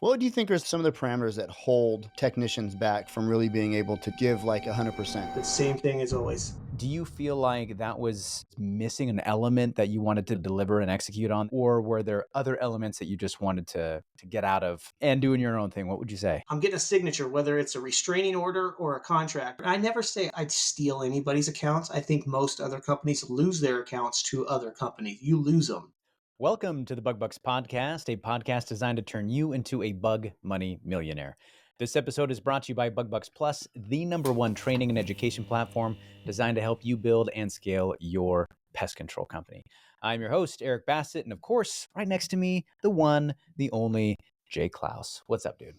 What do you think are some of the parameters that hold technicians back from really being able to give like 100%? The same thing as always. Do you feel like that was missing an element that you wanted to deliver and execute on? Or were there other elements that you just wanted to get out of and doing your own thing? What would you say? I'm getting a signature, whether it's a restraining order or a contract. I never say I'd steal anybody's accounts. I think most other companies lose their accounts to other companies. You lose them. Welcome to the Bug Bucks Podcast, a podcast designed to turn you into a bug money millionaire. This episode is brought to you by Bug Bucks Plus, the #1 training and education platform designed to help you build and scale your pest control company. I'm your host, Eric Bassett, and of course, right next to me, the one, the only, Jay Klaus. What's up, dude?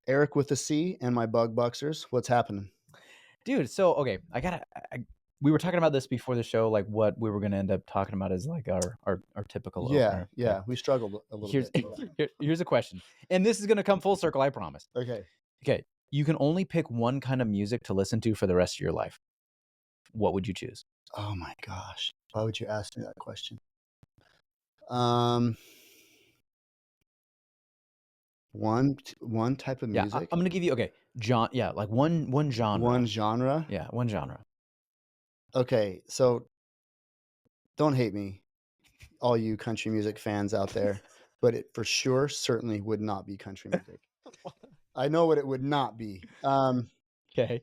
Eric with a C and my bug bucksers. What's happening? Dude, so, okay, we were talking about this before the show, like what we were going to end up talking about is like our typical opener. Yeah, we struggled a little bit. Here's a question, and this is going to come full circle, I promise. Okay. You can only pick one kind of music to listen to for the rest of your life. What would you choose? Oh my gosh. Why would you ask me that question? One type of music? Yeah, I'm going to give you, like one genre. One genre? Yeah, one genre. Okay, so don't hate me, all you country music fans out there, but it for sure certainly would not be country music. I know what it would not be. Okay.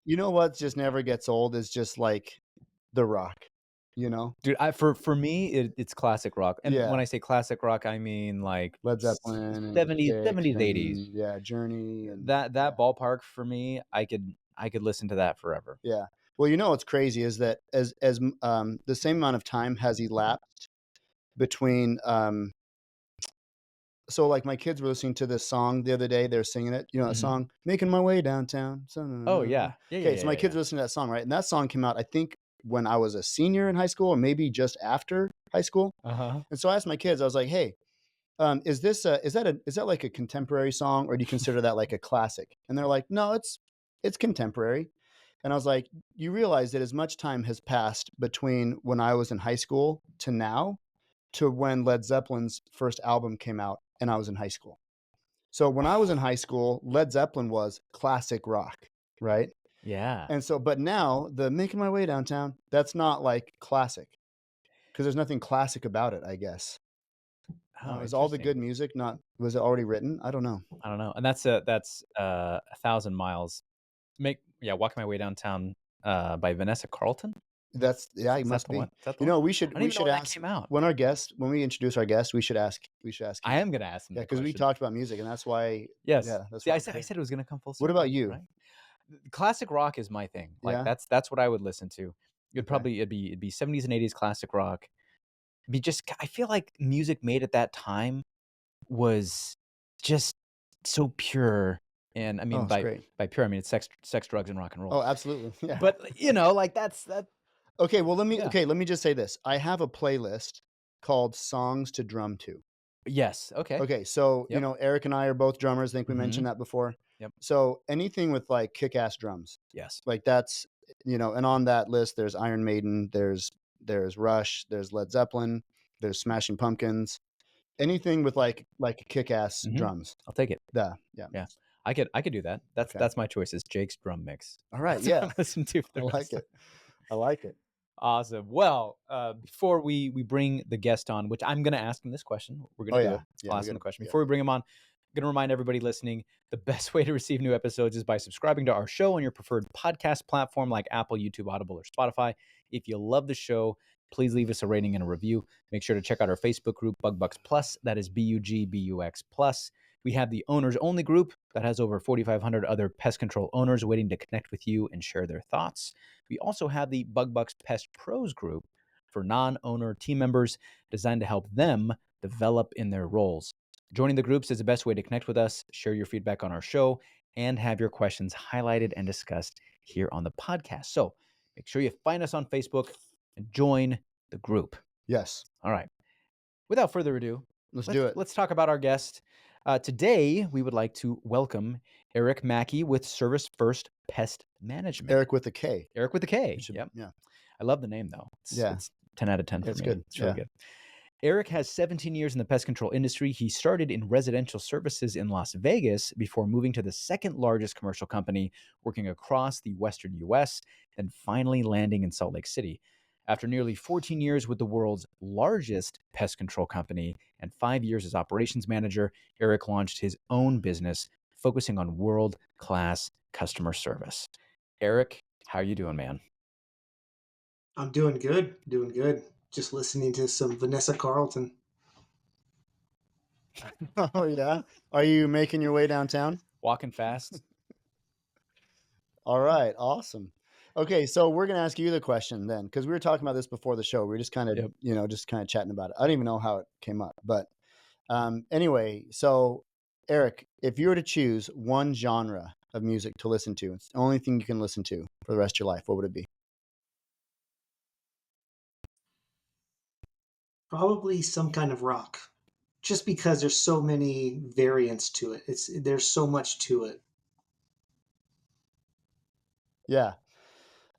You know what just never gets old is just like the rock, you know? Dude, for me, it's classic rock. And Yeah. when I say classic rock, I mean like Led Zeppelin and 70s, Styx 70s, and, 80s. Yeah, Journey. And That ballpark for me, I could listen to that forever. Yeah. Well, you know what's crazy is that as the same amount of time has elapsed between so like my kids were listening to this song the other day, they're singing it, you know, that song, Making My Way Downtown. Oh yeah. Okay, so my kids were listening to that song, right? And that song came out, I think, when I was a senior in high school, or maybe just after high school. Uh-huh. And so I asked my kids, I was like, hey, is that like a contemporary song, or do you consider that like a classic? And they're like, no, it's contemporary. And I was like, you realize that as much time has passed between when I was in high school to now, to when Led Zeppelin's first album came out and I was in high school. So when I was in high school, Led Zeppelin was classic rock, right? Yeah. And so, but now the Making My Way Downtown, that's not like classic, because there's nothing classic about it, I guess. Is all the good music was it already written? I don't know. And that's 1,000 miles. Walking My Way Downtown by Vanessa Carlton. It must be. You know, we should ask when we introduce our guest, we should ask him. I am going to ask him. Yeah, because we talked about music, and that's why. Yes. Yeah. I said it was going to come full circle. What about you? Right? Classic rock is my thing. Like that's what I would listen to. It'd be 70s and 80s classic rock. I feel like music made at that time was just so pure. And I mean, by pure, I mean it's sex, drugs, and rock and roll. Oh, absolutely. Yeah. But you know, like that's that. Okay, well let me just say this. I have a playlist called Songs to Drum To. Yes. Okay. Okay, so you know, Eric and I are both drummers. I think we mentioned that before. Yep. So anything with like kick-ass drums. Yes. Like that's, you know, and on that list there's Iron Maiden, there's Rush, there's Led Zeppelin, there's Smashing Pumpkins. Anything with like kick-ass drums. I'll take it. Yeah. I could do that. That's my choice. Is Jake's drum mix. All right. Yeah. Listen to. I like it. Awesome. Well, before we bring the guest on, which I'm going to ask him this question. We're going to I'll ask him the question. Before we bring him on, I'm going to remind everybody listening, the best way to receive new episodes is by subscribing to our show on your preferred podcast platform like Apple, YouTube, Audible, or Spotify. If you love the show, please leave us a rating and a review. Make sure to check out our Facebook group, Bug Bucks Plus. That is BUGBUX Plus. We have the owners only group that has over 4,500 other pest control owners waiting to connect with you and share their thoughts. We also have the Bug Bucks Pest Pros group for non-owner team members designed to help them develop in their roles. Joining the groups is the best way to connect with us, share your feedback on our show, and have your questions highlighted and discussed here on the podcast. So make sure you find us on Facebook and join the group. Yes. All right. Without further ado, let's do it. Let's talk about our guest. Today, we would like to welcome Erik Maki with Service First Pest Management. Eric with a K. Eric with a K. Yep. I love the name, though. It's 10 out of 10 for me. It's good. It's really good. Erik has 17 years in the pest control industry. He started in residential services in Las Vegas before moving to the second largest commercial company, working across the Western US, and finally landing in Salt Lake City. After nearly 14 years with the world's largest pest control company and 5 years as operations manager, Erik launched his own business focusing on world-class customer service. Erik, how are you doing, man? I'm doing good. Doing good. Just listening to some Vanessa Carlton. Oh yeah. Are you making your way downtown? Walking fast? All right, awesome. Okay, so we're gonna ask you the question then, because we were talking about this before the show. We were just kind of, Yep. just kind of chatting about it. I don't even know how it came up, but anyway, so Erik, if you were to choose one genre of music to listen to, it's the only thing you can listen to for the rest of your life, what would it be? Probably some kind of rock. Just because there's so many variants to it. There's so much to it. Yeah.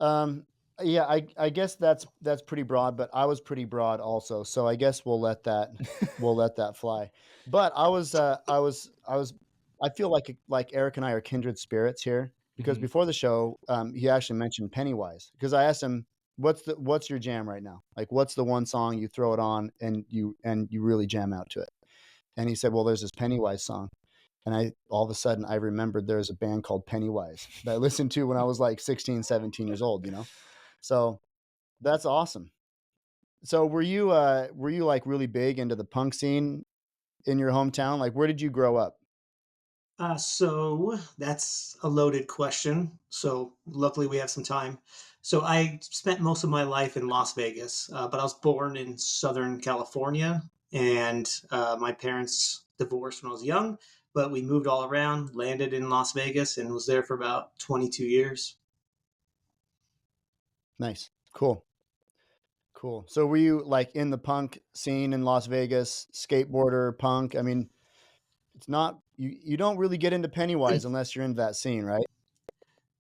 Um, yeah, I guess that's pretty broad, but I was pretty broad also. So I guess we'll let that fly. But I feel like Erik and I are kindred spirits here because Mhm. before the show, he actually mentioned Pennywise because I asked him what's your jam right now? Like what's the one song you throw it on and you really jam out to it? And he said, well, there's this Pennywise song. And all of a sudden I remembered there's a band called Pennywise that I listened to when I was like 16, 17 years old, So that's awesome. So were you like really big into the punk scene in your hometown? Like where did you grow up? So that's a loaded question. So luckily we have some time. So I spent most of my life in Las Vegas, but I was born in Southern California, and my parents divorced when I was young. But we moved all around, landed in Las Vegas, and was there for about 22 years. Nice. Cool. Cool. So were you like in the punk scene in Las Vegas, skateboarder, punk? I mean, it's not you don't really get into Pennywise unless you're into that scene, right?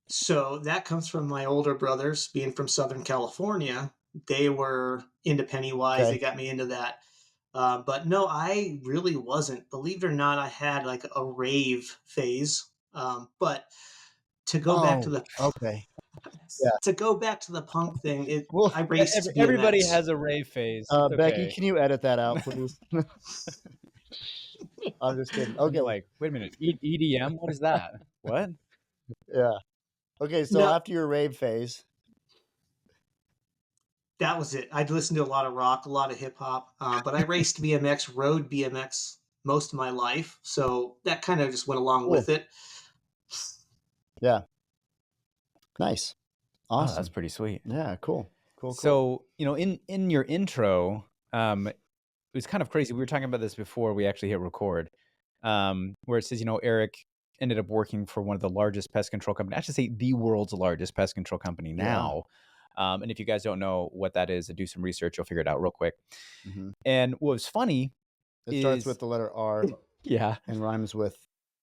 So that comes from my older brothers being from Southern California. They were into Pennywise. They Okay. got me into that. But no, I really wasn't. Believe it or not, I had like a rave phase. But to go back to Oh, the okay. Yeah. punk thing, Well, I raced Everybody BMX. has a rave phase. It's Becky, okay. can you edit that out, please? I'm just kidding. I'm Okay. like, wait a minute, EDM? What is that? What? Yeah. Okay, so No, after your rave phase, that was it. I'd listened to a lot of rock, a lot of hip hop, but I raced BMX, rode BMX most of my life, so that kind of just went along cool. with it. Yeah. Nice. Oh, that's Awesome. pretty sweet. Yeah, cool. Cool. So, in your intro, it was kind of crazy. We were talking about this before we actually hit record, where it says, Erik ended up working for one of the largest pest control companies. I should say the world's largest pest control company Yeah. now. And if you guys don't know what that is, do some research. You'll figure it out real quick. Mhm. And what was funny It starts is, with the letter R yeah, and rhymes with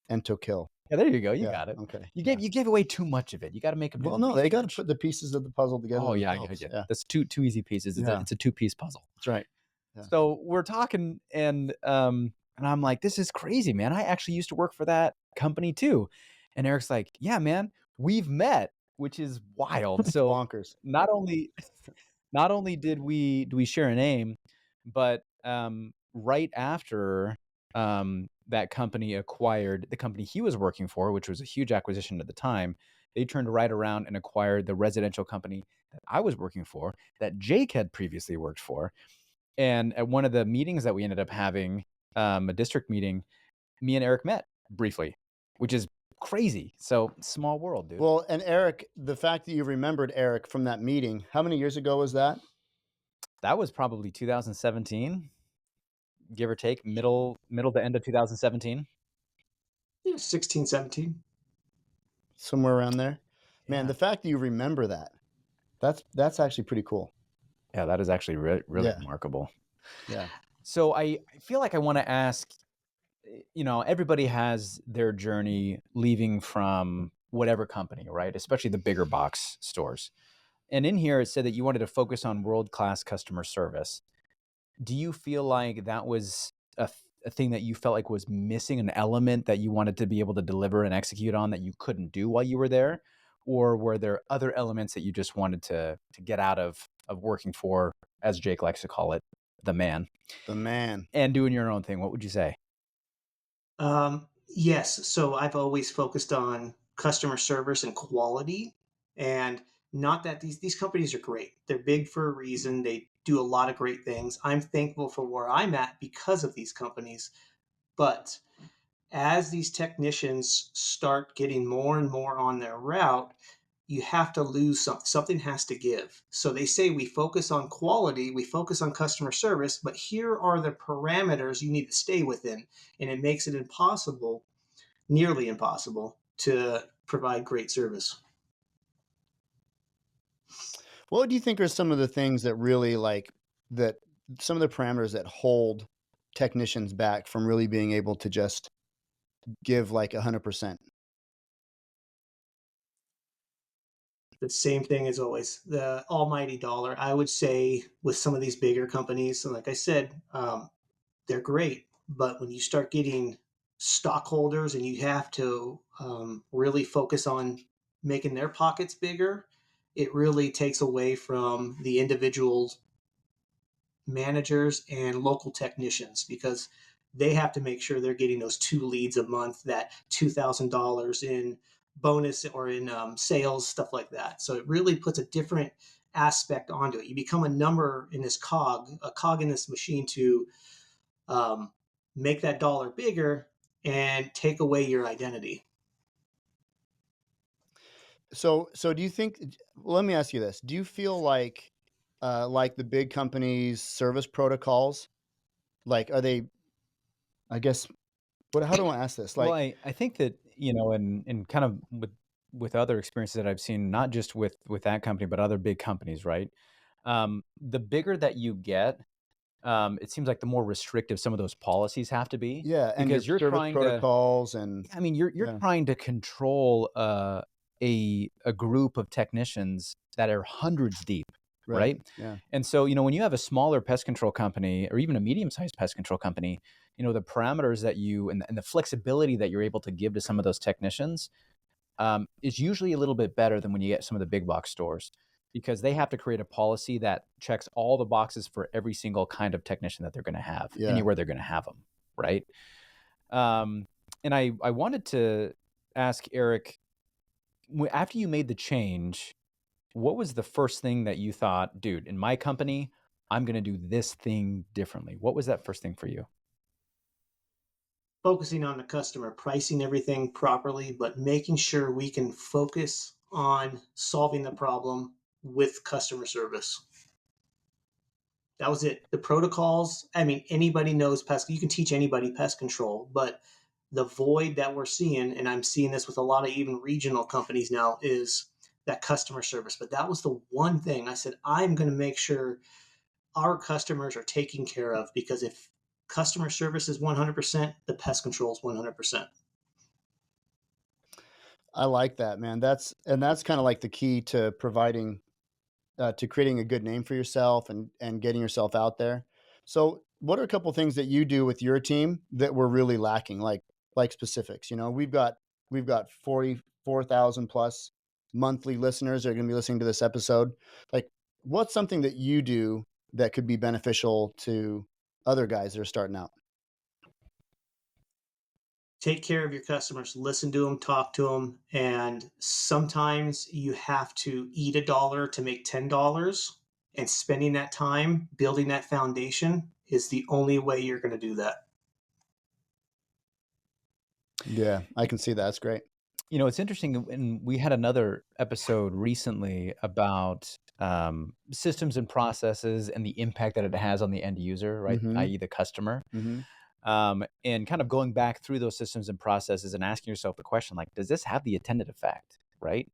ento kill. yeah, there you go. You Yeah. got it. Okay. You Yeah. gave away too much of it. You got to make them do Well, the no, they got to research. put the pieces of the puzzle together Oh yeah, themselves. yeah. Yeah. That's two easy pieces. Yeah. It's a 2-piece puzzle. That's right. Yeah. So we're talking, and I'm like, this is crazy, man. I actually used to work for that company too. And Erik's like, yeah, man, we've met, which is wild. It's So bonkers. not only did we share a name, but right after that company acquired the company he was working for, which was a huge acquisition at the time, they turned right around and acquired the residential company that I was working for, that Jake had previously worked for. And at one of the meetings that we ended up having, a district meeting, me and Erik met briefly, which is crazy. So small world, dude. Well, and Erik, the fact that you remembered Erik from that meeting, how many years ago was that? That was probably 2017, give or take, middle to end of 2017. Yeah, 16, 17. Somewhere around there. Man, Yeah. the fact that you remember that's actually pretty cool. Yeah, that is actually really Yeah. remarkable. Yeah. So I feel like I want to ask, everybody has their journey leaving from whatever company, right? Especially the bigger box stores. And in here, it said that you wanted to focus on world-class customer service. Do you feel like that was a thing that you felt like was missing, an element that you wanted to be able to deliver and execute on that you couldn't do while you were there? Or were there other elements that you just wanted to get out of working for, as Jake likes to call it, the man, The man. and doing your own thing? What would you say? Yes. So I've always focused on customer service and quality, and not that these companies are great. They're big for a reason. They do a lot of great things. I'm thankful for where I'm at because of these companies. But as these technicians start getting more and more on their route, you have to lose something. Something has to give. So they say we focus on quality, we focus on customer service, but here are the parameters you need to stay within. And it makes it impossible, nearly impossible, to provide great service. What do you think are some of the things that really like that some of the parameters that hold technicians back from really being able to just give like 100%? The same thing as always, the almighty dollar. I would say with some of these bigger companies, and like I said, they're great. But when you start getting stockholders and you have to really focus on making their pockets bigger, it really takes away from the individual managers and local technicians because they have to make sure they're getting those 2 leads a month, that $2,000 in bonus or in sales, stuff like that. So it really puts a different aspect onto it. You become a number in this cog, a cog in this machine to um, make that dollar bigger and take away your identity. So do you think, well, let me ask you this. Do you feel like the big companies service protocols, like are they, I guess, how do I ask this? Well, Like, I think that, and kind of with other experiences that I've seen, not just with that company, but other big companies, right? The bigger that you get, it seems like the more restrictive some of those policies have to be, yeah, and your because you're service trying to, protocols and I mean, you're yeah, trying to control a group of technicians that are hundreds deep, right. right? Yeah. And so, when you have a smaller pest control company or even a medium-sized pest control company, the parameters that you and the flexibility that you're able to give to some of those technicians is usually a little bit better than when you get some of the big box stores, because they have to create a policy that checks all the boxes for every single kind of technician that they're going to have Yeah. anywhere they're going to have them, right? Um, and I wanted to ask Erik, after you made the change, what was the first thing that you thought, dude, in my company, I'm going to do this thing differently? What was that first thing for you? Focusing on the customer, pricing everything properly, but making sure we can focus on solving the problem with customer service. That was it. The protocols, I mean, anybody knows pest, you can teach anybody pest control, but the void that we're seeing, and I'm seeing this with a lot of even regional companies now, is that customer service. But that was the one thing I said, I'm going to make sure our customers are taken care of, because if customer service is 100%, the pest control is 100%. I like that, man. That's kind of like the key to providing to creating a good name for yourself and getting yourself out there. So, what are a couple things that you do with your team that we're really lacking? Like specifics. We've got 44,000 plus monthly listeners that are going to be listening to this episode. Like, what's something that you do that could be beneficial to other guys that are starting out? Take care of your customers, listen to them, talk to them, and sometimes you have to eat a dollar to make $10, and spending that time building that foundation is the only way you're going to do that. Yeah, I can see that. That's great. It's interesting, and we had another episode recently about systems and processes and the impact that it has on the end user, right? Mm-hmm. I.e., the customer. Mm-hmm. And kind of going back through those systems and processes and asking yourself the question, like, does this have the intended effect, right?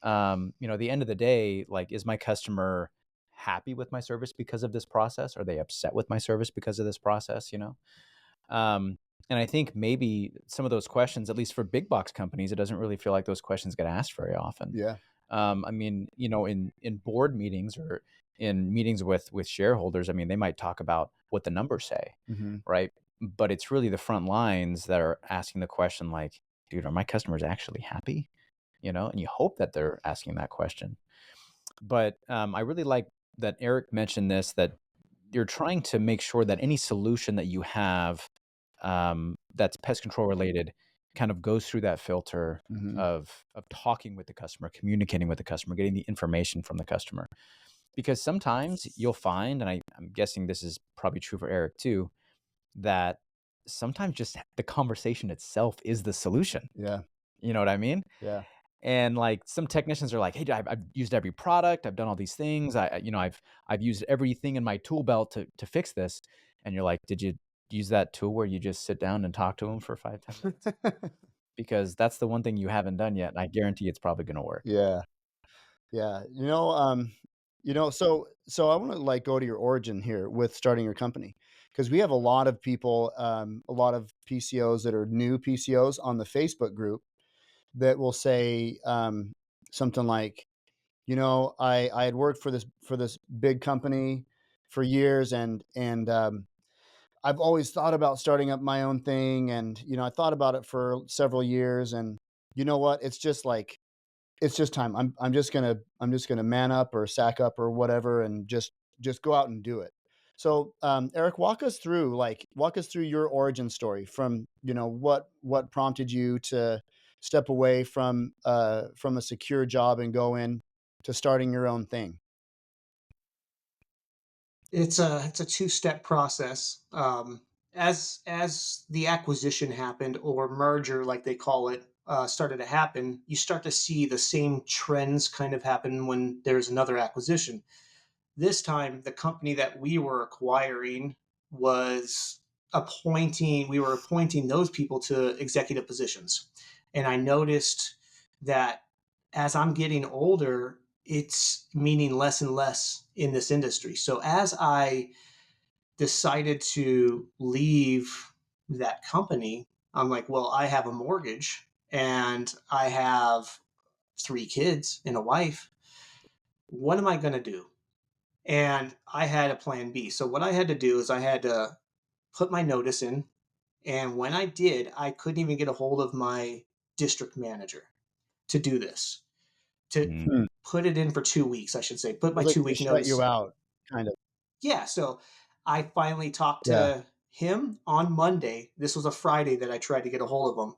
At the end of the day, like, is my customer happy with my service because of this process? Are they upset with my service because of this process? Um, and I think maybe some of those questions, at least for big box companies, it doesn't really feel like those questions get asked very often. Yeah. I mean, in board meetings or in meetings with shareholders, I mean, they might talk about what the numbers say, right? But it's really the front lines that are asking the question like, dude, are my customers actually happy? And you hope that they're asking that question. But I really like that Erik mentioned this, that you're trying to make sure that any solution that you have that's pest control related kind of goes through that filter of talking with the customer, communicating with the customer, getting the information from the customer. Because sometimes you'll find, and I'm guessing this is probably true for Erik too, that sometimes just the conversation itself is the solution. Yeah. You know what I mean? Yeah. And like some technicians are like, hey, I've used every product, I've done all these things, I've used everything in my tool belt to fix this. And you're like, did you use that tool where you just sit down and talk to them for 5-10 minutes? Because that's the one thing you haven't done yet, and I guarantee it's probably going to work. Yeah. Yeah. So I want to like go to your origin here with starting your company, because we have a lot of people, a lot of PCOs that are new PCOs on the Facebook group that will say something like, I had worked for this big company for years, and I've always thought about starting up my own thing, and I thought about it for several years, and you know what? It's just time. I'm just gonna man up or sack up or whatever, and just go out and do it. So, Erik, walk us through your origin story from what prompted you to step away from a secure job and go in to starting your own thing. It's a two-step process. As the acquisition happened, or merger, like they call it, started to happen, you start to see the same trends kind of happen when there's another acquisition. This time, the company that we were acquiring was we were appointing those people to executive positions. And I noticed that as I'm getting older, it's meaning less and less in this industry. So as I decided to leave that company, I'm like, well, I have a mortgage and I have 3 kids and a wife. What am I going to do? And I had a plan B. So what I had to do is I had to put my notice in. And when I did, I couldn't even get a hold of my district manager to do this, to put it in for 2 weeks, I should say, put my Like 2 week to shut you notice. out, kind of. Yeah. So I finally talked Yeah. to him on Monday. This was a Friday that I tried to get a hold of him.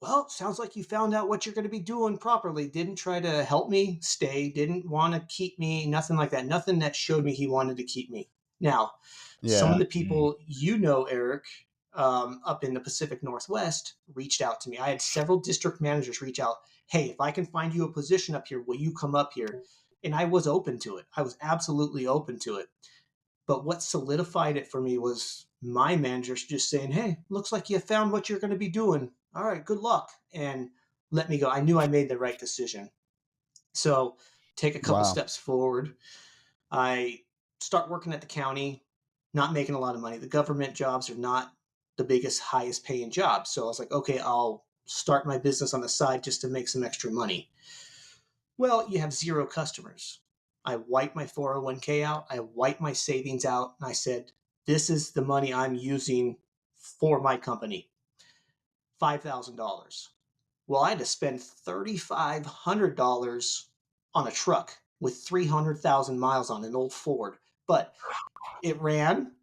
Well, sounds like you found out what you're going to be doing properly. Didn't try to help me stay, didn't want to keep me, nothing like that. Nothing that showed me he wanted to keep me. Now, some of the people Erik, up in the Pacific Northwest reached out to me. I had several district managers reach out. Hey, if I can find you a position up here, will you come up here? And I was open to it. I was absolutely open to it. But what solidified it for me was my managers just saying, hey, looks like you found what you're going to be doing. All right, good luck. And let me go. I knew I made the right decision. So take a couple steps forward. I start working at the county, not making a lot of money. The government jobs are not the biggest, highest paying jobs. So I was like, okay, I'll start my business on the side just to make some extra money. Well, you have 0 customers. I wiped my 401k out. I wiped my savings out. And I said, this is the money I'm using for my company. $5,000. Well, I had to spend $3,500 on a truck with 300,000 miles on an old Ford. But it ran,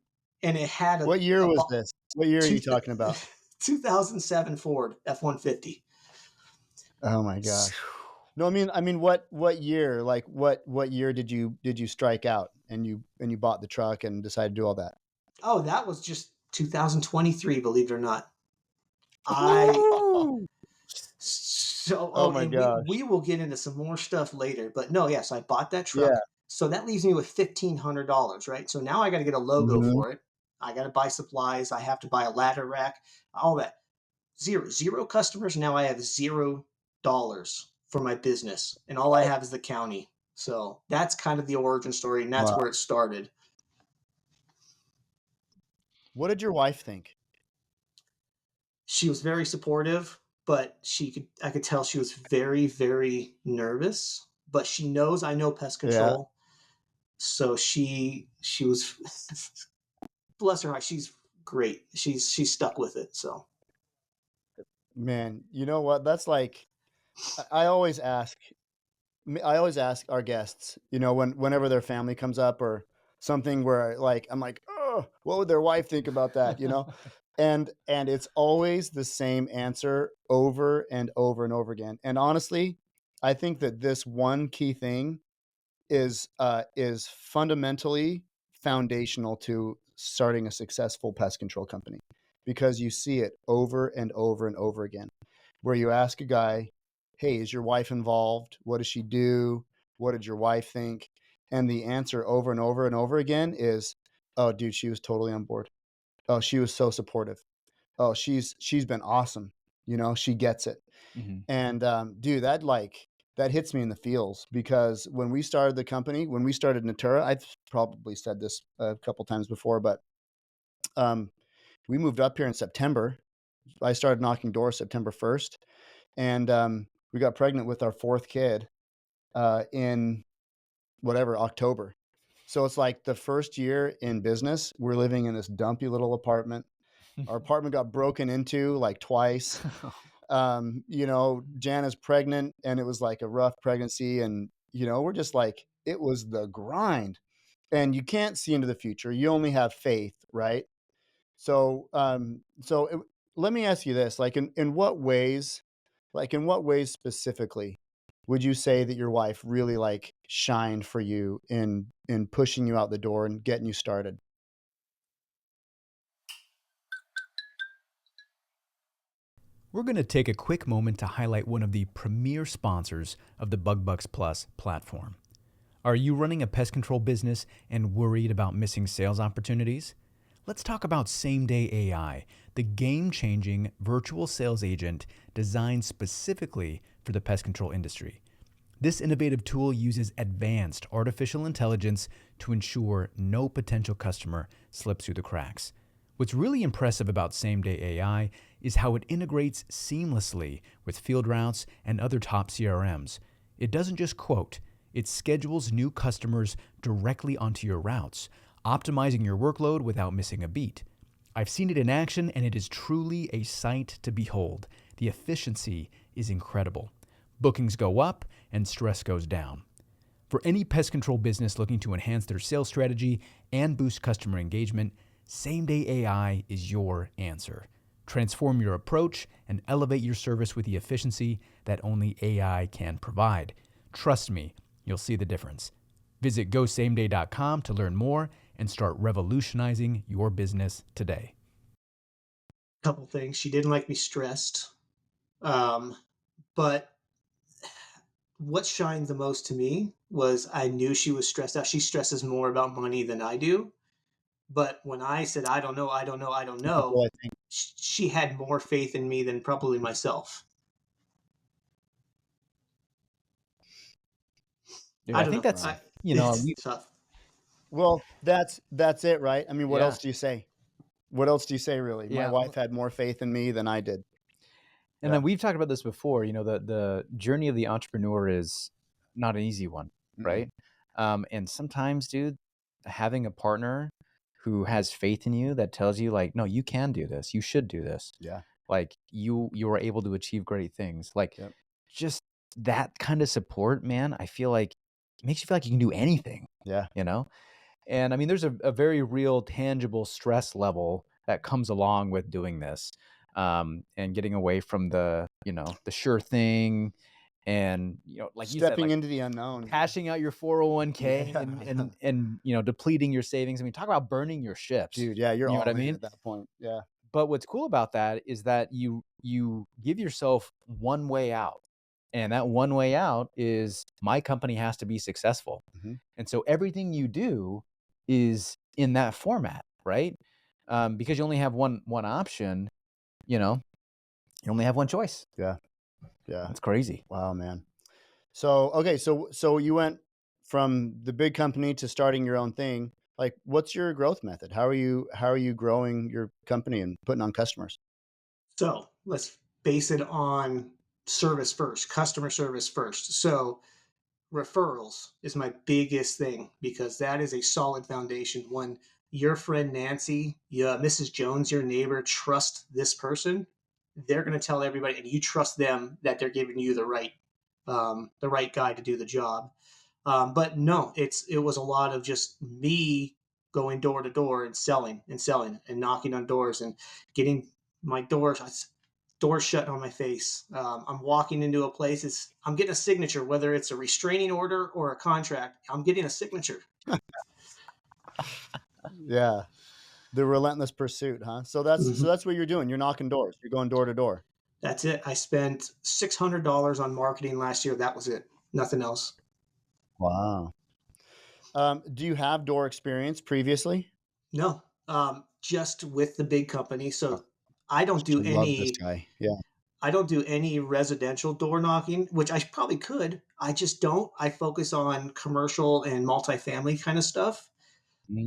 and it had What year was this? What year are you talking about? 2007 Ford F-150. Oh my gosh. No, I mean, what year? Like, what year did you strike out and you bought the truck and decided to do all that? Oh, that was just 2023, believe it or not. Oh my gosh. We will get into some more stuff later, but no, yes, I bought that truck. Yeah. So that leaves me with $1,500, right? So now I got to get a logo for it. I got to buy supplies. I have to buy a ladder rack, all that. Zero customers. Now I have $0 for my business, and all I have is the county. So that's kind of the origin story, and that's where it started. What did your wife think? She was very supportive, but I could tell she was very, very nervous. But she knows I know pest control. So she was, bless her heart, she's great. She's stuck with it. So Man, you know what? That's like I always ask I always ask our guests, whenever their family comes up or something where like I'm like, "Oh, what would their wife think about that?" And it's always the same answer over and over and over again. And honestly, I think that this one key thing is fundamentally foundational to starting a successful pest control company, because you see it over and over and over again, where you ask a guy, "Hey, is your wife involved? What does she do? What did your wife think?" And the answer over and over and over again is, "Oh, dude, she was totally on board. Oh, she was so supportive. Oh, she's been awesome. She gets it." Mm-hmm. And dude, that hits me in the feels, because when we started the company, when we started Natura, I've probably said this a couple times before, but um, we moved up here in September. I started knocking doors September 1st, and we got pregnant with our fourth kid in October. So it's like the first year in business, we're living in this dumpy little apartment. Our apartment got broken into like twice. Jan is pregnant, and it was like a rough pregnancy, and we're just like, it was the grind, and you can't see into the future. You only have faith, right? So let me ask you this, like in what ways specifically would you say that your wife really like shined for you in pushing you out the door and getting you started? We're going to take a quick moment to highlight one of the premier sponsors of the BugBucks Plus platform. Are you running a pest control business and worried about missing sales opportunities? Let's talk about Same Day AI, the game-changing virtual sales agent designed specifically for the pest control industry. This innovative tool uses advanced artificial intelligence to ensure no potential customer slips through the cracks. What's really impressive about Same Day AI is how it integrates seamlessly with field routes and other top CRMs. It doesn't just quote, it schedules new customers directly onto your routes, optimizing your workload without missing a beat. I've seen it in action, and it is truly a sight to behold. The efficiency is incredible. Bookings go up and stress goes down. For any pest control business looking to enhance their sales strategy and boost customer engagement, Same Day AI is your answer. Transform your approach and elevate your service with the efficiency that only AI can provide. Trust me, you'll see the difference. Visit GoSameDay.com to learn more and start revolutionizing your business today. couple things. She didn't like me stressed. But what shined the most to me was I knew she was stressed out. She stresses more about money than I do. But when I said, I don't know, I don't know, I don't know, Well, I think she had more faith in me than probably myself. Dude, I I don't think know. that's, It's tough. well, that's it, right? I mean, what yeah, else do you say? What else do you say, really? My yeah. wife had more faith in me than I did. And then we've talked about this before, the journey of the entrepreneur is not an easy one, right? And sometimes, dude, having a partner who has faith in you that tells you like, no, you can do this. You should do this. Yeah. Like you are able to achieve great things. Like Yep. just that kind of support, man, I feel like it makes you feel like you can do anything, Yeah. And I mean, there's a very real tangible stress level that comes along with doing this, and getting away from the sure thing, and like you said, Stepping like into the unknown. cashing out your 401k Yeah. and depleting your savings. I mean, talk about burning your ships, Dude, yeah, you're You know all what I in mean? at that point. Yeah. But what's cool about that is that you give yourself one way out. And that one way out is my company has to be successful. Mhm. And so everything you do is in that format, right? Because you only have one option, you only have one choice. Yeah. Yeah. That's crazy. Wow, man. So, okay, so you went from the big company to starting your own thing. Like, what's your growth method? How are you growing your company and putting on customers? So let's base it on service first, customer service first. So referrals is my biggest thing, because that is a solid foundation. When your friend Nancy, Mrs. Jones, your neighbor, trust this person, they're going to tell everybody, and you trust them that they're giving you the right guy to do the job. But no, it was a lot of just me going door to door and selling and knocking on doors and getting my doors shut on my face. I'm walking into a place, I'm getting a signature, whether it's a restraining order or a contract. I'm getting a signature. Yeah, the relentless pursuit, huh? So that's what you're doing. You're knocking doors. You're going door to door. That's it. I spent $600 on marketing last year. That was it. Nothing else. Wow. Do you have door experience previously? No, just with the big company. So I don't do Should love this any. guy. Yeah. I don't do any residential door knocking, which I probably could. I just don't. I focus on commercial and multifamily kind of stuff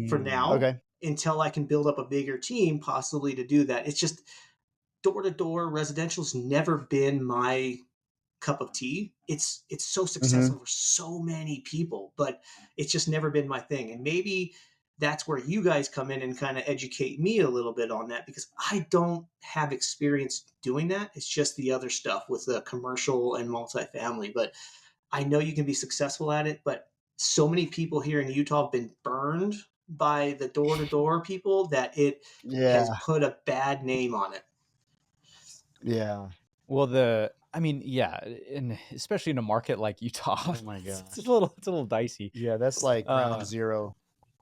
for now, Okay. until I can build up a bigger team, possibly, to do that. It's just door to door residential's never been my cup of tea. It's so successful for so many people, but it's just never been my thing. And maybe that's where you guys come in and kind of educate me a little bit on that, because I don't have experience doing that. It's just the other stuff with the commercial and multifamily. But I know you can be successful at it, but so many people here in Utah have been burned by the door to door people that it Yeah. has put a bad name on it. Yeah. Well, yeah, and especially in a market like Utah, Oh my gosh. it's a little dicey. Yeah, that's like ground zero.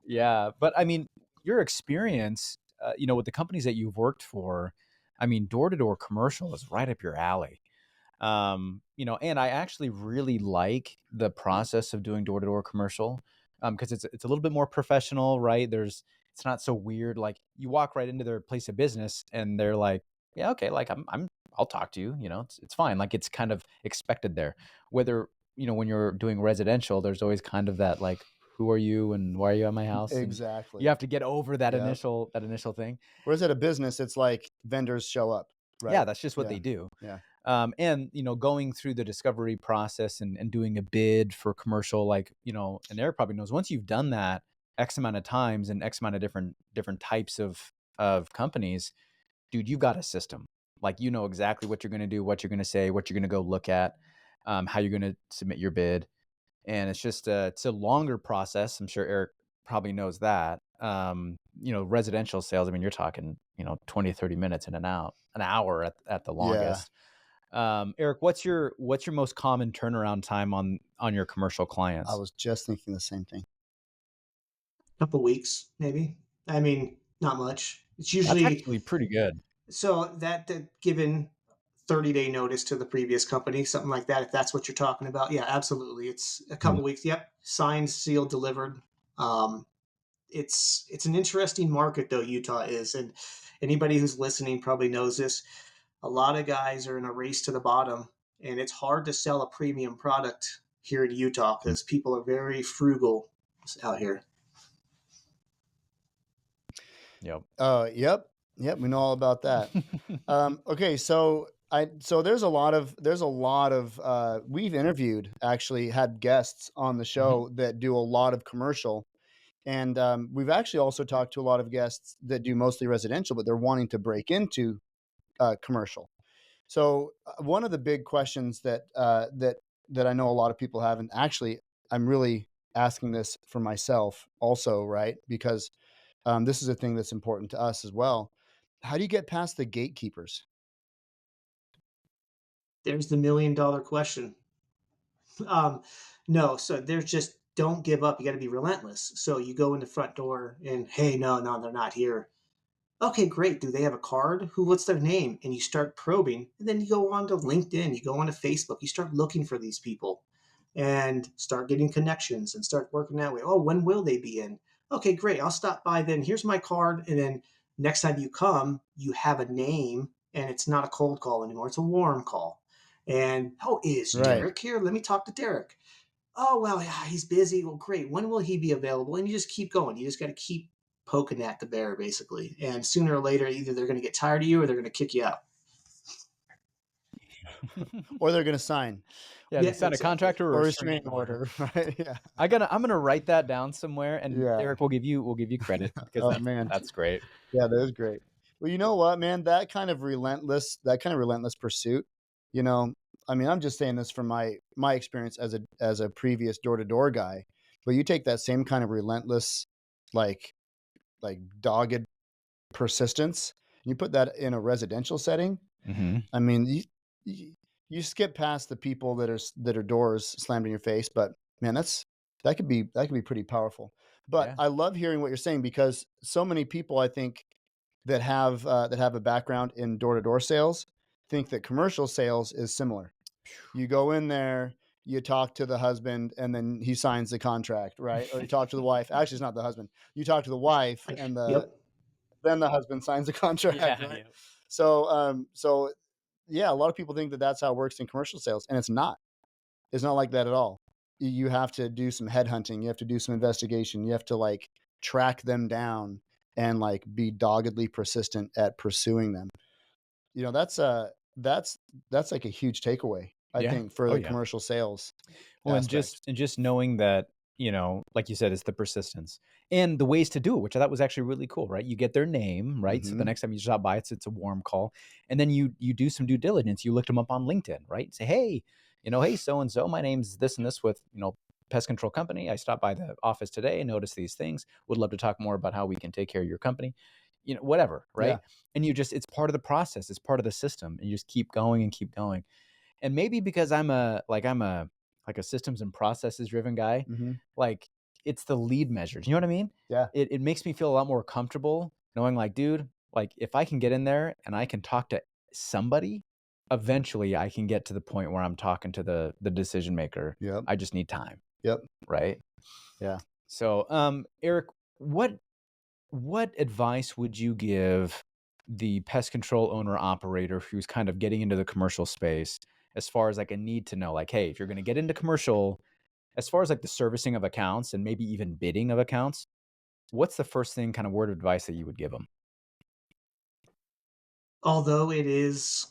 Yeah, but I mean, your experience, with the companies that you've worked for, I mean, door to door commercial is right up your alley. And I actually really like the process of doing door to door commercial, because it's a little bit more professional, right? It's not so weird. Like, you walk right into their place of business and they're like, yeah, okay, like I'll talk to you. It's fine. Like, it's kind of expected there. Whether when you're doing residential, there's always kind of that, like, who are you and why are you at my house? And Exactly. you have to get over that Yep. initial thing. Whereas at a business, it's like vendors show up, right? Yeah, that's just what they do. Yeah. And going through the discovery process and doing a bid for commercial, like, and Eric probably knows, once you've done that X amount of times and X amount of different types of companies, dude, you've got a system. Like, exactly what you're going to do, what you're going to say, what you're going to go look at, how you're going to submit your bid. And it's just it's a longer process. I'm sure Eric probably knows that. Residential sales, I mean, you're talking, 20, 30 minutes in and out, an hour at the longest. Eric, what's your most common turnaround time on your commercial clients? I was just thinking the same thing. A couple weeks, maybe. I mean, not much. It's usually That's actually pretty good. So that given 30-day notice to the previous company, something like that, if that's what you're talking about. Yeah, absolutely. It's a couple weeks. Yep. Signed, sealed, delivered. It's an interesting market, though, Utah is. And anybody who's listening probably knows this. A lot of guys are in a race to the bottom, and it's hard to sell a premium product here in Utah because people are very frugal out here. Yep. Yep. We know all about that. Okay. So there's a lot of, we've interviewed, actually had guests on the show that do a lot of commercial. And we've actually also talked to a lot of guests that do mostly residential, but they're wanting to break into commercial. So one of the big questions that I know a lot of people have, and actually I'm really asking this for myself also, right? Because this is a thing that's important to us as well. How do you get past the gatekeepers? There's the $1 million question. No, so there's just, don't give up. You got to be relentless. So you go in the front door and, hey, no, they're not here. Okay, great. Do they have a card? What's their name? And you start probing. And then you go on to LinkedIn, you go on to Facebook, you start looking for these people and start getting connections and start working that way. Oh, when will they be in? Okay, great. I'll stop by then. Here's my card. And then next time you come, you have a name, and it's not a cold call anymore. It's a warm call. And, oh, is Derek here? Let me talk to Derek. Oh, well, yeah, he's busy. Well, great. When will he be available? And you just keep going. You just got to keep poking at the bear, basically. And sooner or later, either they're going to get tired of you or they're going to kick you out. or they're going to sign. Yeah, they sign a contract or a restraining order. Right? Yeah. I'm gonna write that down somewhere, and Yeah. Eric, we'll give you credit because Oh, man. that's great. Yeah, that is great. Well, you know what, man? That kind of relentless pursuit, you know, I mean, I'm just saying this from my experience as a previous door-to-door guy, but you take that same kind of relentless, like dogged persistence, and you put that in a residential setting. I mean, you skip past the people that are doors slammed in your face, but man, that could be pretty powerful. But Yeah. I love hearing what you're saying because so many people, I think, that have a background in door-to-door sales think that commercial sales is similar. You go in there, you talk to the husband, and then he signs the contract, right? Or you talk to the wife. Actually, it's not the husband. You talk to the wife, and Yep. then the husband signs the contract, Yeah, right? yeah. So yeah, a lot of people think that that's how it works in commercial sales, and it's not. It's not like that at all. You have to do some headhunting. You have to do some investigation. You have to like track them down and like be doggedly persistent at pursuing them. You know, that's like a huge takeaway, I Yeah. think, for Oh, the yeah. commercial sales Well, aspect. and just knowing that, like you said, it's the persistence and the ways to do it, which I thought was actually really cool, right? You get their name, right? So the next time you stop by, it's a warm call, and then you do some due diligence. You looked them up on LinkedIn, right? Say, hey, hey, so and so, my name's this and this with pest control company. I stopped by the office today, noticed these things. Would love to talk more about how we can take care of your company. Whatever, right? Yeah. And it's part of the process. It's part of the system, and you just keep going and keep going. And maybe because I'm a systems and processes driven guy, like it's the lead measures. You know what I mean? Yeah. It makes me feel a lot more comfortable knowing like, dude, like if I can get in there and I can talk to somebody, eventually I can get to the point where I'm talking to the decision maker. Yep. I just need time. Yep. Right. Yeah. So, Eric, what advice would you give the pest control owner operator who's kind of getting into the commercial space as far as like a need to know, like, hey, if you're going to get into commercial, as far as like the servicing of accounts and maybe even bidding of accounts, what's the first thing kind of word of advice that you would give them? Although it is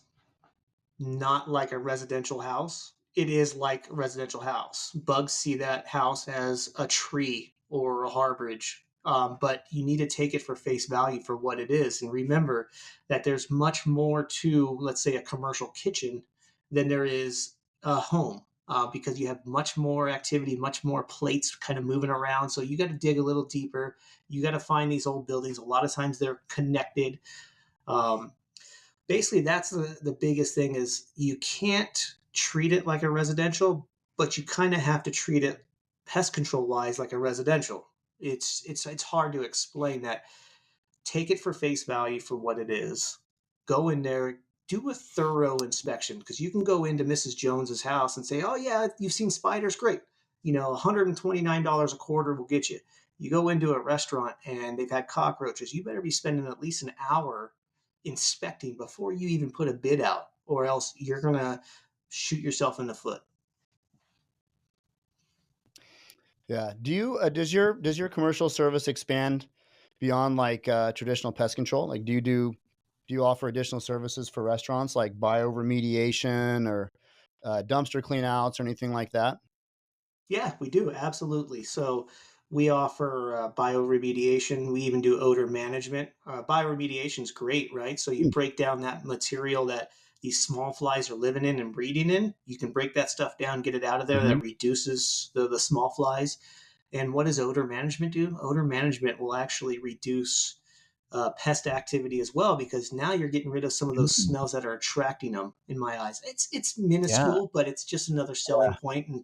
not like a residential house, it is like a residential house. Bugs see that house as a tree or a harborage, but you need to take it for face value for what it is. And remember that there's much more to, let's say, a commercial kitchen than there is a home. Because you have much more activity, much more plates kind of moving around. So you got to dig a little deeper. You got to find these old buildings. A lot of times they're connected. Um, Basically that's the biggest thing is you can't treat it like a residential, but you kind of have to treat it pest control wise like a residential. It's hard to explain that. Take it for face value for what it is. Go in there, do a thorough inspection because you can go into Mrs. Jones's house and say, "Oh yeah, you've seen spiders, great. $129 a quarter will get you." You go into a restaurant and they've had cockroaches. You better be spending at least an hour inspecting before you even put a bid out, or else you're gonna shoot yourself in the foot. Yeah. Do you does your commercial service expand beyond like traditional pest control? Like do you offer additional services for restaurants like bioremediation or dumpster clean outs or anything like that? Yeah, we do absolutely. So we offer bioremediation. We even do odor management. Bioremediation is great, right? So you Mm. break down that material that these small flies are living in and breeding in. You can break that stuff down, get it out of there. Mm-hmm. That reduces the small flies. And what does odor management do? Odor management will actually reduce pest activity as well because now you're getting rid of some of those Mm. smells that are attracting them. In my eyes, it's Yeah. minuscule, but it's just another selling point. And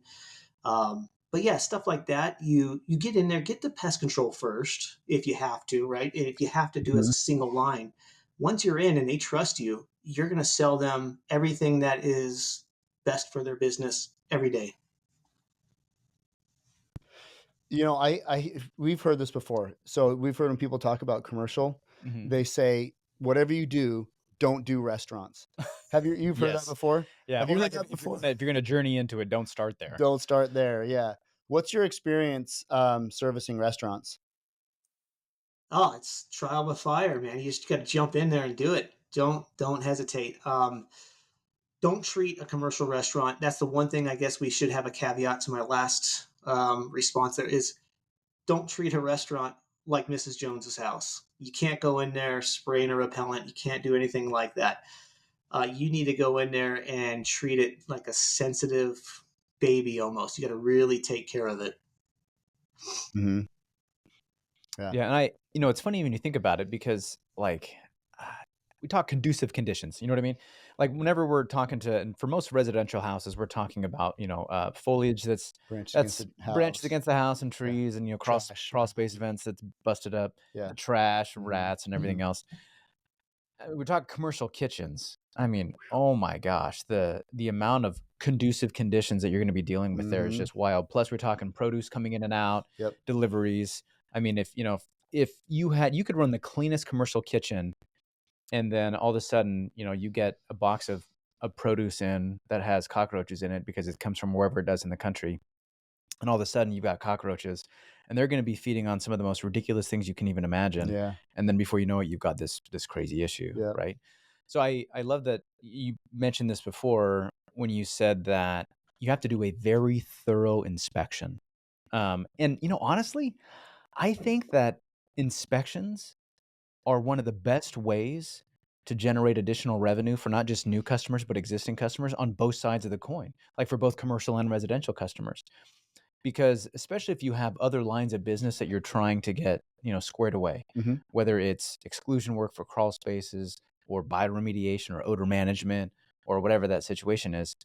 but yeah, stuff like that. You get in there, get the pest control first if you have to, right? And if you have to do it as Mhm. a single line, once you're in and they trust you, you're going to sell them everything that is best for their business every day. You know, we've heard this before. So we've heard when people talk about commercial, Mhm. they say, whatever you do, don't do restaurants. You've heard that Yes. before? Yeah. Have Or you like heard that before? if you're gonna journey into it, don't start there. Don't start there. Yeah. What's your experience servicing restaurants? Oh, it's trial by fire, man. You just got to jump in there and do it. Don't hesitate. don't treat a commercial restaurant. That's the one thing I guess we should have a caveat to my last response there is don't treat a restaurant like Mrs. Jones's house. You can't go in there spraying a repellent. You can't do anything like that. You need to go in there and treat it like a sensitive baby almost. You got to really take care of it. Mm-hmm. Yeah. And it's funny when you think about it because like we talk conducive conditions, you know what I mean? Like whenever we're talking and for most residential houses, we're talking about, foliage that's branches against the house and trees and, crawl space vents that's busted up, the trash, rats and everything else. We talk commercial kitchens. I mean, oh my gosh, the amount of conducive conditions that you're going to be dealing with there is just wild. Plus we're talking produce coming in and out, deliveries. I mean, if you could run the cleanest commercial kitchen and then all of a sudden, you get a box of produce in that has cockroaches in it because it comes from wherever it does in the country. And all of a sudden you've got cockroaches and they're going to be feeding on some of the most ridiculous things you can even imagine. Yeah. And then before you know it, you've got this crazy issue. Yeah. Right. So I love that you mentioned this before when you said that you have to do a very thorough inspection. And honestly, I think that inspections are one of the best ways to generate additional revenue for not just new customers, but existing customers on both sides of the coin, like for both commercial and residential customers. Because especially if you have other lines of business that you're trying to get, squared away, whether it's exclusion work for crawl spaces or bioremediation or odor management or whatever that situation is,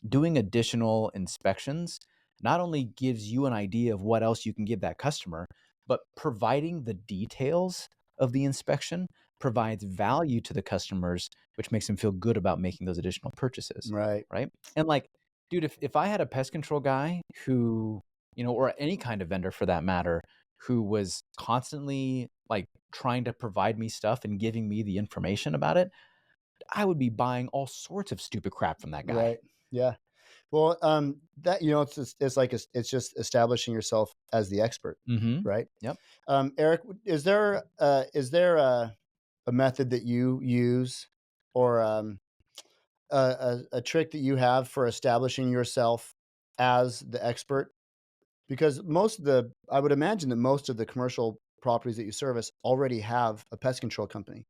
doing additional inspections not only gives you an idea of what else you can give that customer, but providing the details of the inspection provides value to the customers, which makes them feel good about making those additional purchases. Right. Right. And like, dude, if I had a pest control guy who, or any kind of vendor for that matter, who was constantly like trying to provide me stuff and giving me the information about it, I would be buying all sorts of stupid crap from that guy. Right. Yeah. Well, that, it's just establishing yourself as the expert, right? Yep. Erik, is there a method that you use or a trick that you have for establishing yourself as the expert? Because I would imagine that most of the commercial properties that you service already have a pest control company.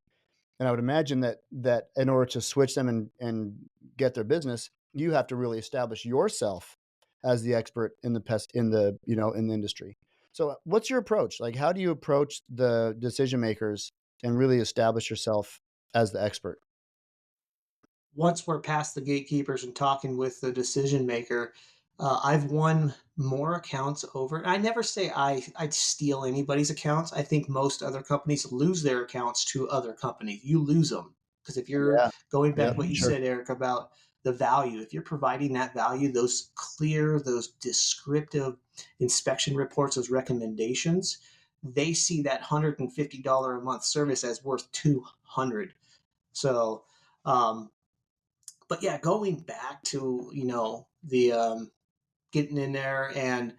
And I would imagine that in order to switch them and get their business, you have to really establish yourself as the expert in the industry. So what's your approach? Like, how do you approach the decision makers and really establish yourself as the expert? Once we're past the gatekeepers and talking with the decision maker, I've won more accounts over. I never say I'd steal anybody's accounts. I think most other companies lose their accounts to other companies. You lose them because if you're going back to what you said, Erik, about the value, if you're providing that value, those clear, those descriptive inspection reports, those recommendations, they see that $150 a month service as worth 200. So, but yeah, going back to the getting in there and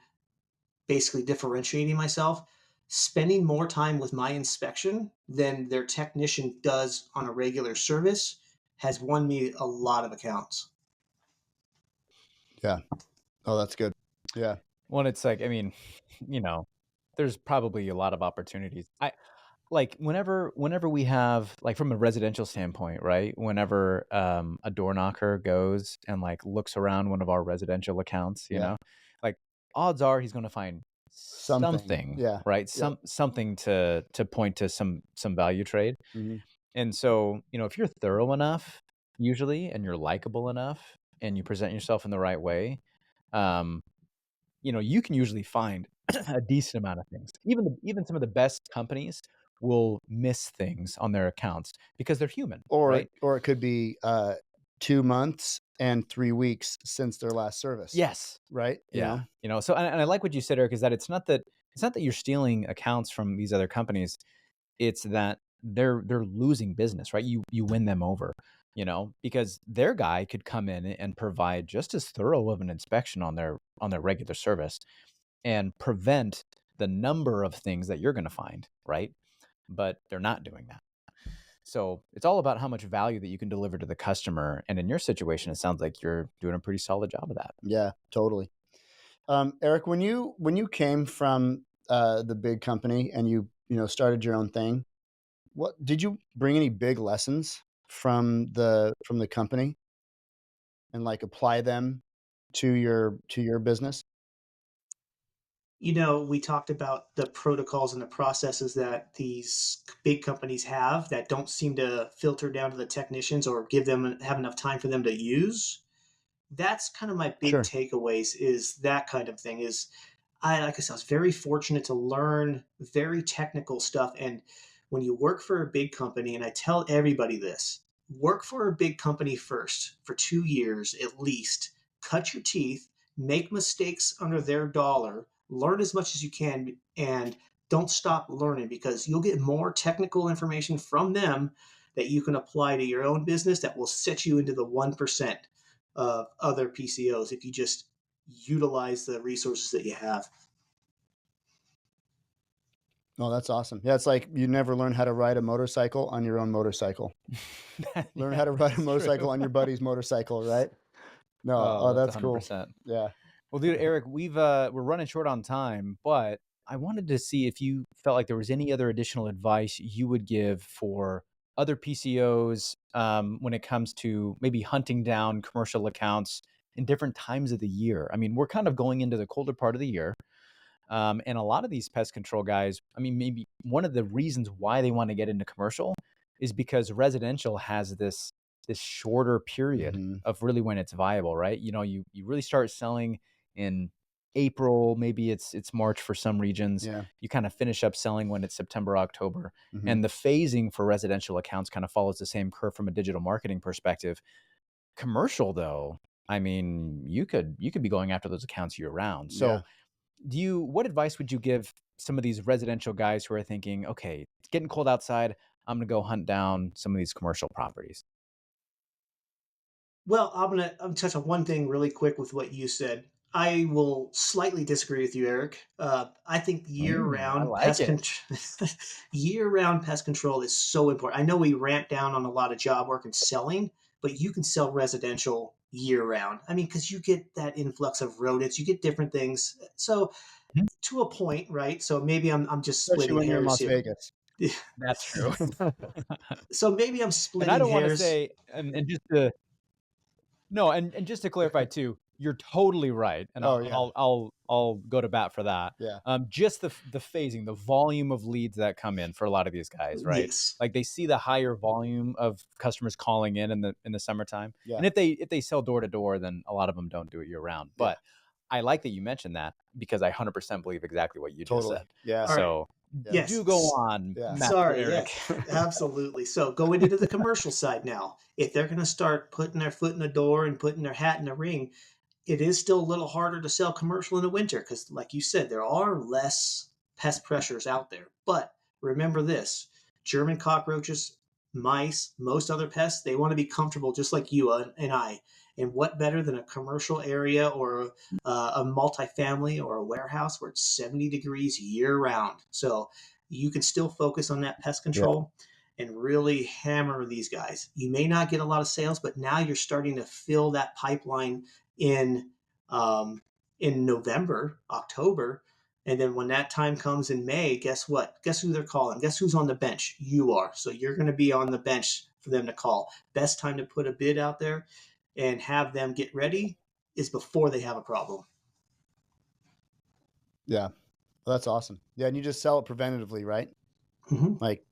basically differentiating myself, spending more time with my inspection than their technician does on a regular service has won me a lot of accounts. Yeah. Oh, that's good. Yeah. Well, it's like, I mean, there's probably a lot of opportunities. Like whenever we have, like, from a residential standpoint, right? Whenever a door knocker goes and like looks around one of our residential accounts, like odds are he's going to find something, right? Something to point to some value trade. And so, if you're thorough enough, usually, and you're likable enough, and you present yourself in the right way, you can usually find a decent amount of things. Even some of the best companies will miss things on their accounts because they're human, right? Or it could be 2 months and 3 weeks since their last service. Yes. Right? Yeah. So and I like what you said, Erik, is that it's not that you're stealing accounts from these other companies. It's that they're losing business, right? You win them over, because their guy could come in and provide just as thorough of an inspection on their regular service and prevent the number of things that you're going to find, right? But they're not doing that. So it's all about how much value that you can deliver to the customer. And in your situation, it sounds like you're doing a pretty solid job of that. Yeah, totally. Erik, when you came from the big company and you started your own thing, what did you bring any big lessons from the company and like apply them to your business? We talked about the protocols and the processes that these big companies have that don't seem to filter down to the technicians or have enough time for them to use. That's kind of my big Sure. takeaways is that kind of thing is like I said, I was very fortunate to learn very technical stuff. And when you work for a big company, and I tell everybody this, work for a big company first for 2 years at least, cut your teeth, make mistakes under their dollar, learn as much as you can, and don't stop learning because you'll get more technical information from them that you can apply to your own business that will set you into the 1% of other PCOs if you just utilize the resources that you have. Oh, that's awesome. Yeah, it's like you never learn how to ride a motorcycle on your own motorcycle. Learn Yeah, how to ride a motorcycle true. on your buddy's motorcycle, right? No, Oh, oh, that's that's cool. 100%. Yeah. Well, dude, Erik, we're running short on time, but I wanted to see if you felt like there was any other additional advice you would give for other PCOs when it comes to maybe hunting down commercial accounts in different times of the year. I mean, we're kind of going into the colder part of the year. And a lot of these pest control guys, I mean, maybe one of the reasons why they want to get into commercial is because residential has this shorter period Hmm. of really when it's viable, right? You really start selling in April, maybe it's March for some regions. Yeah. You kind of finish up selling when it's September, October. Hmm. And the phasing for residential accounts kind of follows the same curve from a digital marketing perspective. Commercial though, I mean, you could be going after those accounts year round. Yeah. So what advice would you give some of these residential guys who are thinking, okay, it's getting cold outside, I'm gonna go hunt down some of these commercial properties? Well, I'm gonna touch on one thing really quick with what you said. I will slightly disagree with you, Erik. I think I like it. year-round pest control is so important. I know we ramp down on a lot of job work and selling, but you can sell residential year-round. I mean, because you get that influx of rodents, you get different things. So Mhm. to a point, right? So maybe I'm just Especially splitting when you're in hairs Las here. Vegas. That's true. So maybe I'm And I splitting don't wanna hairs. say and just to no, and just to clarify too, you're totally right, and Oh I'll yeah. I'll go to bat for that. Yeah. Just the phasing, the volume of leads that come in for a lot of these guys, right? Yes. Like, they see the higher volume of customers calling in the summertime, Yeah. and if they sell door to door, then a lot of them don't do it year round, Yeah. but I like that you mentioned that because I 100% believe exactly what you just Totally. said. Yeah. All right. So, Yeah. do go Yes. on, Yeah. Master Sorry, Erik. yes, absolutely. So going into the commercial side now, if they're going to start putting their foot in the door and putting their hat in the ring, it is still a little harder to sell commercial in the winter because, like you said, there are less pest pressures out there. But remember this: German cockroaches, mice, most other pests, they want to be comfortable just like you and I. And what better than a commercial area or a multifamily or a warehouse where it's 70 degrees year round? So you can still focus on that pest Yeah. control and really hammer these guys. You may not get a lot of sales, but now you're starting to fill that pipeline in um, in November, October, and then when that time comes in May, guess what? Guess who they're calling? Guess who's on the bench? You are. So you're going to be on the bench for them to call. Best time to put a bid out there and have them get ready is before they have a problem. Yeah. Well, that's awesome. Yeah, and you just sell it preventatively, right? Mm-hmm. Like,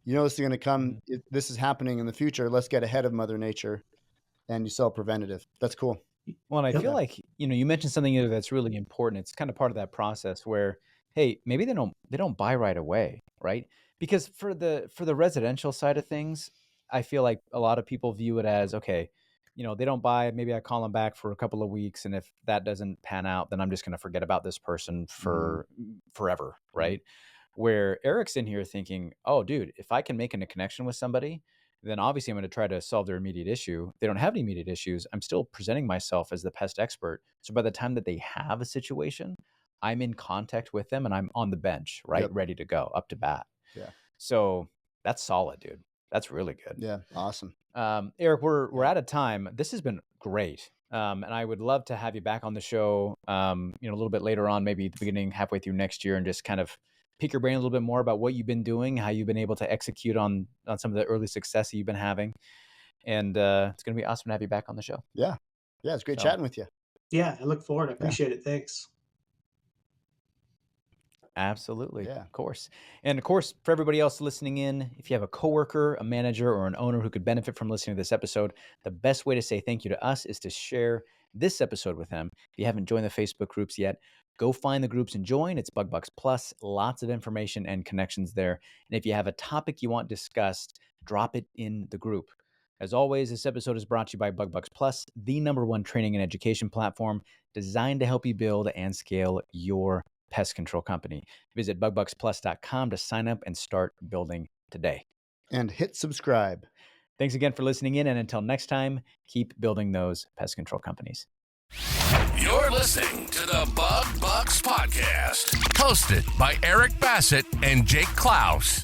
this is going to come. Mhm. This is happening in the future. Let's get ahead of Mother Nature, and you sell preventative. That's cool. Well, and I Yep. feel Yeah. like, you mentioned something there that's really important. It's kind of part of that process where, hey, maybe they don't buy right away, right? Because for the residential side of things, I feel like a lot of people view it as, okay, they don't buy, maybe I call them back for a couple of weeks, and if that doesn't pan out, then I'm just going to forget about this person Hmm. for forever, Hmm. right? Where Eric's in here thinking, oh, dude, if I can make a connection with somebody, then obviously I'm going to try to solve their immediate issue. If they don't have any immediate issues, I'm still presenting myself as the pest expert. So by the time that they have a situation, I'm in contact with them and I'm on the bench, right? Yep. Ready to go, up to bat. Yeah. So that's solid, dude. That's really good. Yeah. Awesome. Erik, we're out of time. This has been great. And I would love to have you back on the show, a little bit later on, maybe the beginning, halfway through next year, and just kind of pick your brain a little bit more about what you've been doing, how you've been able to execute on some of the early success that you've been having. And it's going to be awesome to have you back on the show. Yeah. Yeah. It's great chatting with you. Yeah. I look forward. I appreciate it. Thanks. Absolutely. Yeah. Of course. And of course, for everybody else listening in, if you have a coworker, a manager, or an owner who could benefit from listening to this episode, the best way to say thank you to us is to share this episode with them. If you haven't joined the Facebook groups yet, go find the groups and join. It's Bug Bucks Plus, lots of information and connections there. And if you have a topic you want discussed, drop it in the group. As always, this episode is brought to you by Bug Bucks Plus, the #1 training and education platform designed to help you build and scale your pest control company. Visit bugbucksplus.com to sign up and start building today. And hit subscribe. Thanks again for listening in. And until next time, keep building those pest control companies. You're listening to the Bug Bucks Podcast, hosted by Eric Bassett and Jake Klaus.